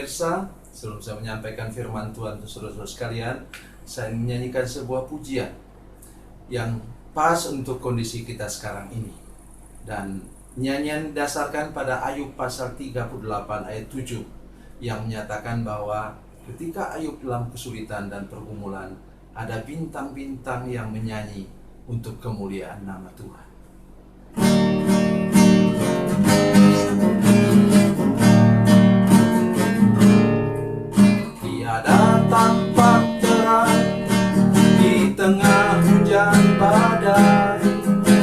pemirsa, sebelum saya menyampaikan firman Tuhan untuk saudara-saudara sekalian, saya menyanyikan sebuah pujian yang pas untuk kondisi kita sekarang ini. Dan nyanyian didasarkan pada Ayub pasal 38 ayat 7 yang menyatakan bahwa ketika Ayub dalam kesulitan dan pergumulan, ada bintang-bintang yang menyanyi untuk kemuliaan nama Tuhan. Tiada tampak terang di tengah hujan badai,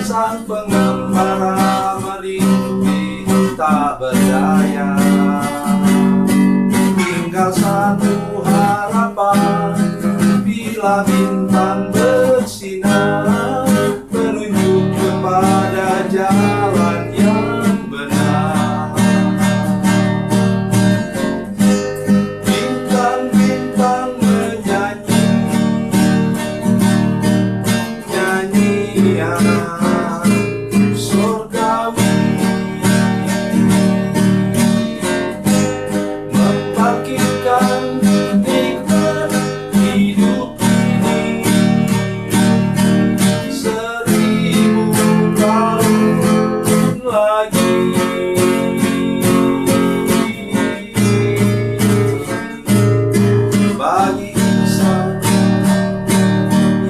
sang pengembara merintih tak berdaya. Tinggal satu harapan, bila bintang bersinar, menunjuk kepada jalan yang benar. Bintang-bintang menyanyi nyanyian surgawi, membangkitkan nikmat hidup ini 1000 tahun lagi. Bagi insan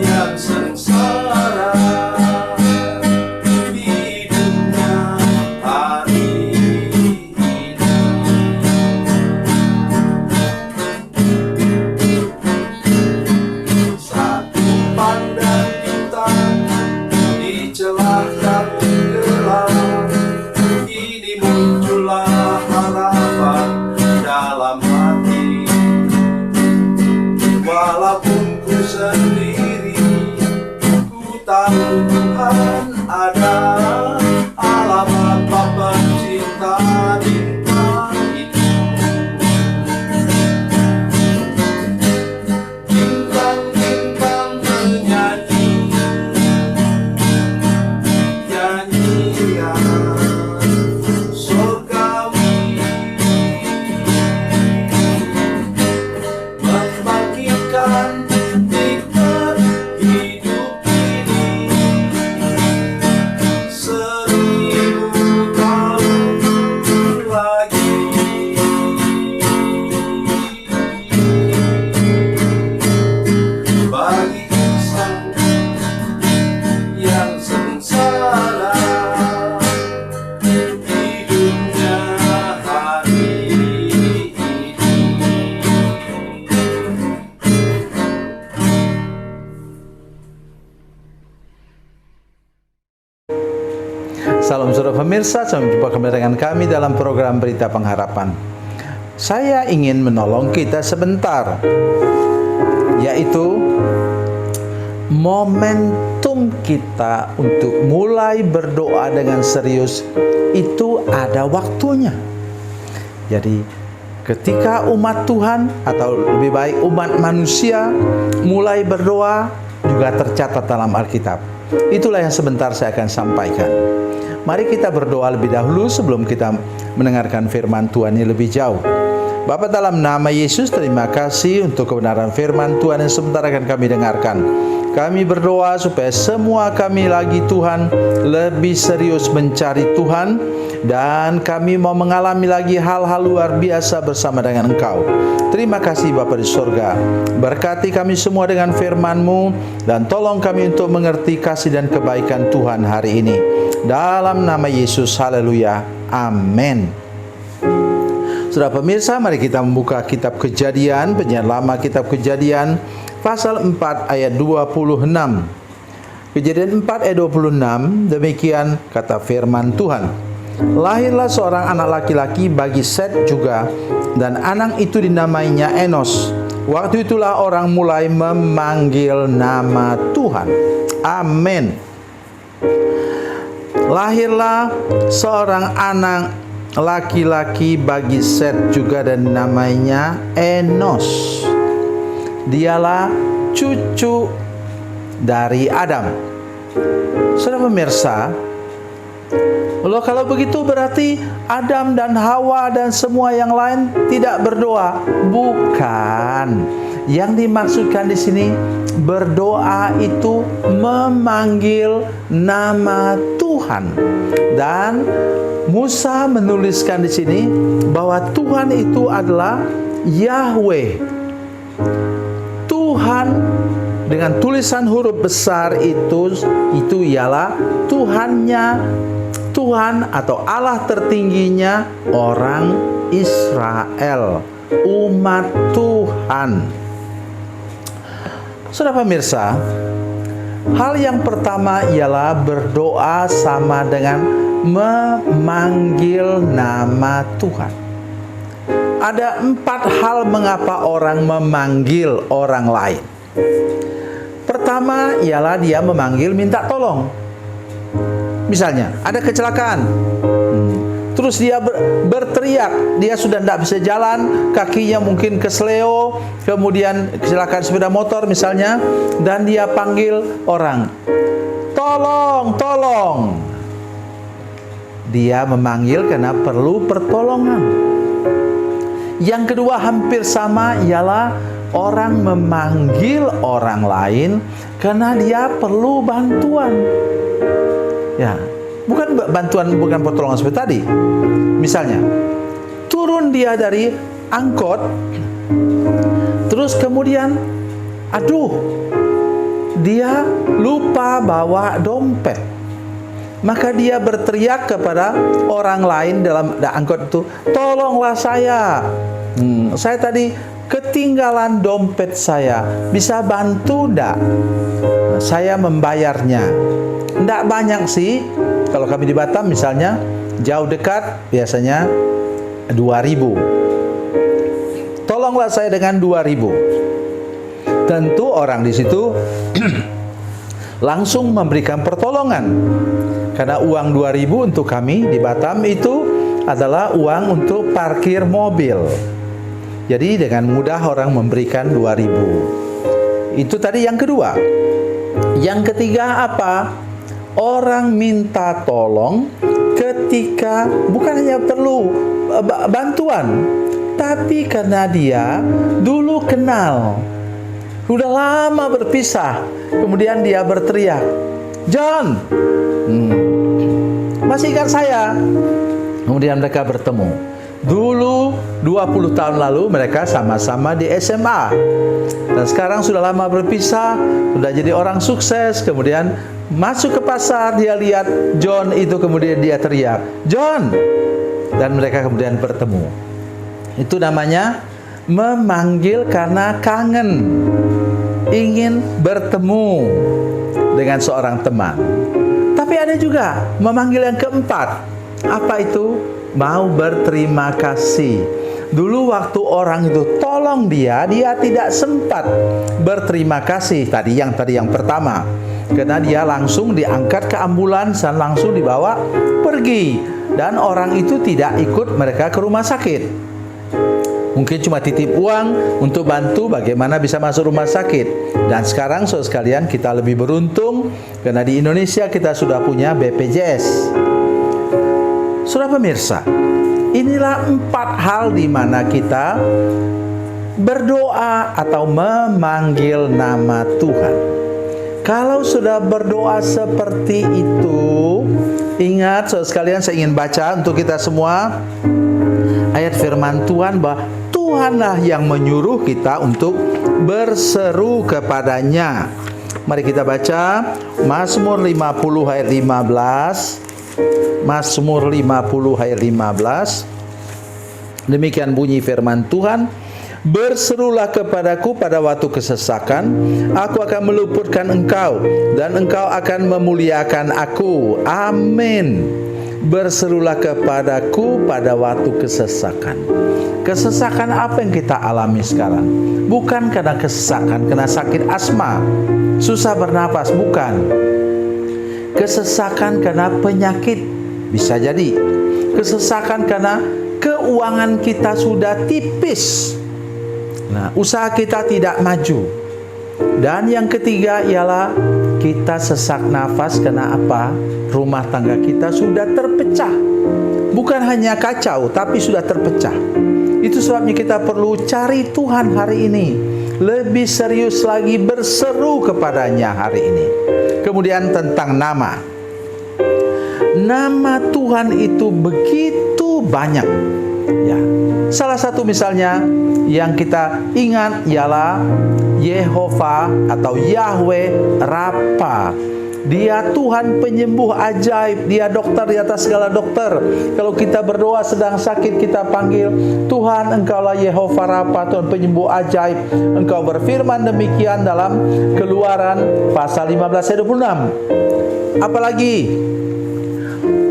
yang sengsara, hidupnya hari ini. Satu pandang bintang di celah kabut gelap, ini muncullah harapan dalam hati. Walaupun ku sendiri, ku tahu Tuhan ada. Alamat Bapa cinta bintang itu. Bintang-bintang menyanyi nyanyian surgawi, membangkitkan nikmat hidup ini 1000 tahun lagi. Bagi insan yang sengsara, hidupnya hari ini. Salam saudara pemirsa, sampai jumpa kembali dengan kami dalam program Berita Pengharapan. Saya ingin menolong kita sebentar, yaitu momentum kita untuk mulai berdoa dengan serius itu ada waktunya. Jadi ketika umat Tuhan, atau lebih baik umat manusia, mulai berdoa juga tercatat dalam Alkitab. Itulah yang sebentar saya akan sampaikan. Mari kita berdoa lebih dahulu sebelum kita mendengarkan firman Tuhan ini lebih jauh. Bapa, dalam nama Yesus, terima kasih untuk kebenaran firman Tuhan yang sebentar akan kami dengarkan. Kami berdoa supaya semua kami lagi Tuhan lebih serius mencari Tuhan, dan kami mau mengalami lagi hal-hal luar biasa bersama dengan Engkau. Terima kasih Bapa di surga. Berkati kami semua dengan firman-Mu, dan tolong kami untuk mengerti kasih dan kebaikan Tuhan hari ini. Dalam nama Yesus, haleluya, amin. Saudara pemirsa, mari kita membuka kitab Kejadian, penyanyian lama kitab Kejadian, pasal 4 ayat 26. Kejadian 4 ayat 26, demikian kata firman Tuhan. Lahirlah seorang anak laki-laki bagi Set juga, dan anak itu dinamainya Enos. Waktu itulah orang mulai memanggil nama Tuhan. Amin. Lahirlah seorang anak laki-laki bagi Set juga, dan namanya Enos. Dialah cucu dari Adam. Saudara pemirsa, Loh, kalau begitu berarti Adam dan Hawa dan semua yang lain tidak berdoa? Bukan. Yang dimaksudkan di sini berdoa itu memanggil nama Tuhan. Dan Musa menuliskan di sini bahwa Tuhan itu adalah Yahweh. Tuhan dengan tulisan huruf besar itu ialah Tuhan atau Allah tertingginya orang Israel, umat Tuhan. Saudara pemirsa, hal yang pertama ialah berdoa sama dengan memanggil nama Tuhan. Ada 4 hal mengapa orang memanggil orang lain. Pertama ialah dia memanggil minta tolong. Misalnya ada kecelakaan, terus dia berteriak, dia sudah tidak bisa jalan, kakinya mungkin kesleo, kemudian kecelakaan sepeda motor misalnya, dan dia panggil orang, tolong, tolong. Dia memanggil karena perlu pertolongan. Yang kedua hampir sama ialah orang memanggil orang lain karena dia perlu bantuan. Ya, bukan bantuan, bukan pertolongan seperti tadi. Misalnya, turun dia dari angkot, terus kemudian, dia lupa bawa dompet. Maka dia berteriak kepada orang lain dalam angkot itu, tolonglah saya. Saya tadi ketinggalan dompet saya, bisa bantu enggak? Saya membayarnya. Enggak banyak sih. Kalau kami di Batam misalnya, jauh dekat biasanya 2.000. Tolonglah saya dengan 2.000. Tentu orang di situ langsung memberikan pertolongan. Karena uang 2.000 untuk kami di Batam itu adalah uang untuk parkir mobil. Jadi dengan mudah orang memberikan 2.000. Itu tadi yang kedua. Yang ketiga apa? Orang minta tolong ketika bukan hanya perlu bantuan, tapi karena dia dulu kenal, sudah lama berpisah, kemudian dia berteriak, John, masih ingat saya? Kemudian mereka bertemu. Dulu 20 tahun lalu mereka sama-sama di SMA. Dan sekarang sudah lama berpisah, sudah jadi orang sukses. Kemudian masuk ke pasar, dia lihat John itu, kemudian dia teriak, John. Dan mereka kemudian bertemu. Itu namanya memanggil karena kangen, ingin bertemu dengan seorang teman. Tapi ada juga memanggil yang keempat. Apa itu? Mau berterima kasih. Dulu waktu orang itu tolong dia tidak sempat berterima kasih. Tadi yang pertama, karena dia langsung diangkat ke ambulans dan langsung dibawa pergi, dan orang itu tidak ikut mereka ke rumah sakit. Mungkin cuma titip uang untuk bantu bagaimana bisa masuk rumah sakit. Dan sekarang saudara sekalian, kita lebih beruntung karena di Indonesia kita sudah punya BPJS. Saudara pemirsa, inilah 4 hal di mana kita berdoa atau memanggil nama Tuhan. Kalau sudah berdoa seperti itu, ingat saudara sekalian, saya ingin baca untuk kita semua ayat firman Tuhan bahwa Tuhanlah yang menyuruh kita untuk berseru kepadanya. Mari kita baca Mazmur 50 ayat 15. Mazmur 50 ayat 15. Demikian bunyi firman Tuhan, berserulah kepadaku pada waktu kesesakan, aku akan meluputkan engkau, dan engkau akan memuliakan aku. Amin. Berserulah kepadaku pada waktu kesesakan. Kesesakan apa yang kita alami sekarang? Bukan karena kesesakan, karena sakit asma, susah bernapas, bukan. Kesesakan karena penyakit, bisa jadi. Kesesakan karena keuangan kita sudah tipis. Nah, usaha kita tidak maju. Dan yang ketiga ialah kita sesak nafas karena apa? Rumah tangga kita sudah terpecah. Bukan hanya kacau, tapi sudah terpecah. Itu sebabnya kita perlu cari Tuhan hari ini. Lebih serius lagi berseru kepadanya hari ini. Kemudian tentang nama. Nama Tuhan itu begitu banyak. Ya. Salah satu misalnya yang kita ingat ialah Yehova atau Yahweh Rafa. Dia Tuhan penyembuh ajaib. Dia dokter di atas segala dokter. Kalau kita berdoa sedang sakit, kita panggil Tuhan, Engkaulah Yehova Rafa, Tuhan penyembuh ajaib. Engkau berfirman demikian dalam Keluaran pasal 15 ayat 26. Apalagi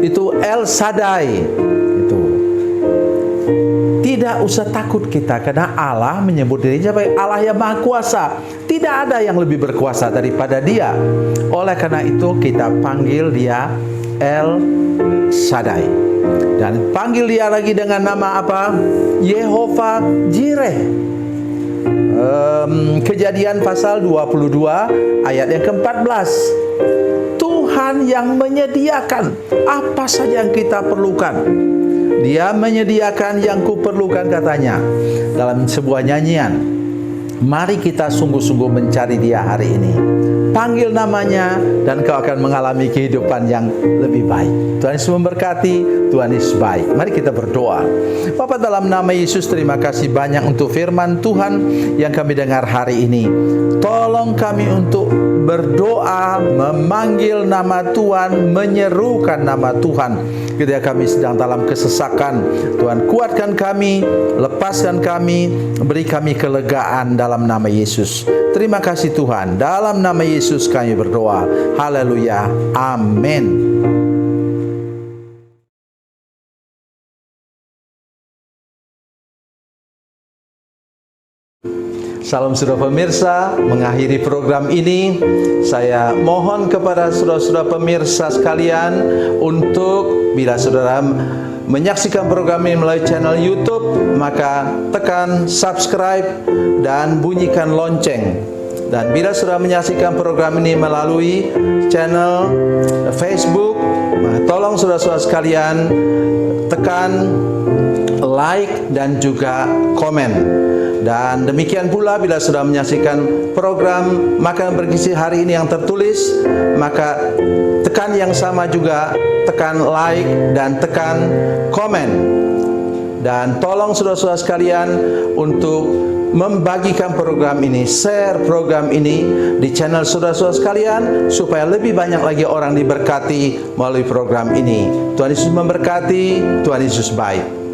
itu El Shaddai. Itu tidak usah takut kita, karena Allah menyebut dirinya sebagai Allah yang Maha Kuasa. Tidak ada yang lebih berkuasa daripada Dia. Oleh karena itu kita panggil Dia El Shaddai. Dan panggil Dia lagi dengan nama apa? Yehova Jireh. Kejadian pasal 22 ayat yang ke-14. Tuhan yang menyediakan apa saja yang kita perlukan. Dia menyediakan yang kuperlukan, katanya dalam sebuah nyanyian. Mari kita sungguh-sungguh mencari Dia hari ini. Panggil namanya dan kau akan mengalami kehidupan yang lebih baik. Tuhan Yesus memberkati, Tuhan Yesus baik. Mari kita berdoa. Bapa, dalam nama Yesus, terima kasih banyak untuk firman Tuhan yang kami dengar hari ini. Tolong kami untuk berdoa, memanggil nama Tuhan, menyerukan nama Tuhan ketika kami sedang dalam kesesakan. Tuhan, kuatkan kami, lepaskan kami, beri kami kelegaan dalam nama Yesus. Terima kasih Tuhan. Dalam nama Yesus kami berdoa. Haleluya. Amin. Salam saudara pemirsa, mengakhiri program ini saya mohon kepada saudara-saudara pemirsa sekalian untuk bila saudara menyaksikan program ini melalui channel YouTube, maka tekan subscribe dan bunyikan lonceng. Dan bila saudara menyaksikan program ini melalui channel Facebook, tolong saudara-saudara sekalian tekan like dan juga komen. Dan demikian pula bila sudah menyaksikan program Makanan Bergizi hari ini yang tertulis, maka tekan yang sama juga, tekan like dan tekan komen. Dan tolong saudara-saudara sekalian untuk membagikan program ini, share program ini di channel saudara-saudara sekalian, supaya lebih banyak lagi orang diberkati melalui program ini. Tuhan Yesus memberkati, Tuhan Yesus baik.